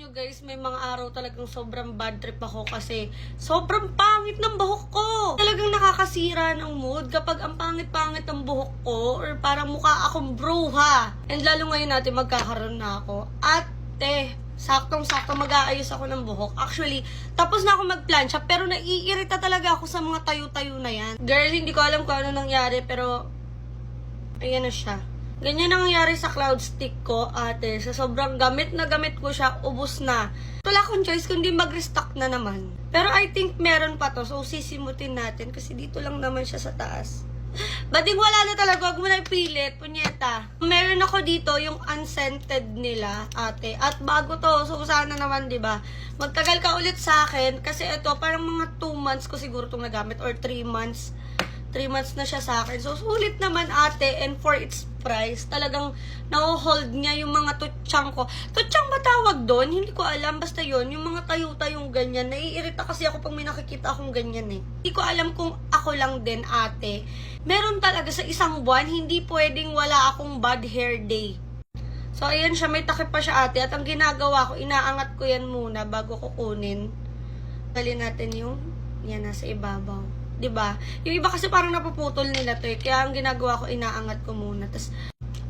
Nyo guys, may mga araw talagang sobrang bad trip ako kasi sobrang pangit ng buhok ko. Talagang nakakasira ng mood kapag ang pangit-pangit ng buhok ko or parang mukha akong bruha. And lalo ngayon natin magkakaroon na ako. Ate, saktong-sakto mag-aayos ako ng buhok. Actually, tapos na ako magplansya pero naiirita talaga ako sa mga tayo-tayo na yan. Girl, hindi ko alam kung ano nangyari pero ayan na siya. Ganyan ang nangyari sa cloud stick ko, ate. Sa sobrang gamit na gamit ko siya, ubos na. Wala akong choice kundi mag-restock na naman. Pero I think meron pa to. So, sisimutin natin kasi dito lang naman siya sa taas. Bading wala na talaga. Huwag mo na ipilit. Punyeta. Meron ako dito yung unscented nila, ate. At bago to. So, sana naman, diba? Magtagal ka ulit sa akin. Kasi ito, parang mga 2 months ko siguro itong nagamit. Or 3 months. 3 months na siya sa akin. So, sulit naman ate. And for its price, talagang na-hold niya yung mga tutsang ko. Tutsang ba tawag doon? Hindi ko alam. Basta yon yung mga tayo-tayong ganyan. Naiirita kasi ako pag may nakikita akong ganyan eh. Hindi ko alam kung ako lang din ate. Meron talaga sa isang buwan, hindi pwedeng wala akong bad hair day. So, ayan siya. May takip pa siya ate. At ang ginagawa ko, inaangat ko yan muna bago ko kunin. Galin natin yung yan nasa ibabaw. 'Di ba? Yung iba kasi parang napuputol nila to eh. Kaya ang ginagawa ko, inaangat ko muna. Tapos,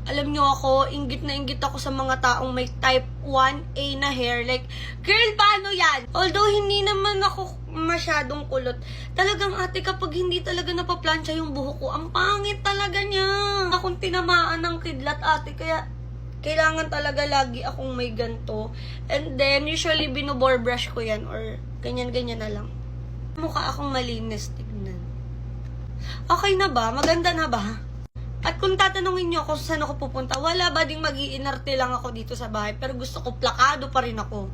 alam nyo ako, inggit na inggit ako sa mga taong may type 1A na hair. Like, girl, paano yan? Although, hindi naman ako masyadong kulot. Talagang ate, kapag hindi talaga napaplansya yung buhok ko, ang pangit talaga niya. Akong tinamaan ng kidlat, ate. Kaya, kailangan talaga lagi akong may ganto. And then, usually, binobore brush ko yan. Or, ganyan-ganyan na lang. Mukha akong malinis, tignan. Okay na ba? Maganda na ba? At kung tatanungin nyo ako saan ako pupunta, wala ba ding mag-iinarte lang ako dito sa bahay, pero gusto ko plakado pa rin ako.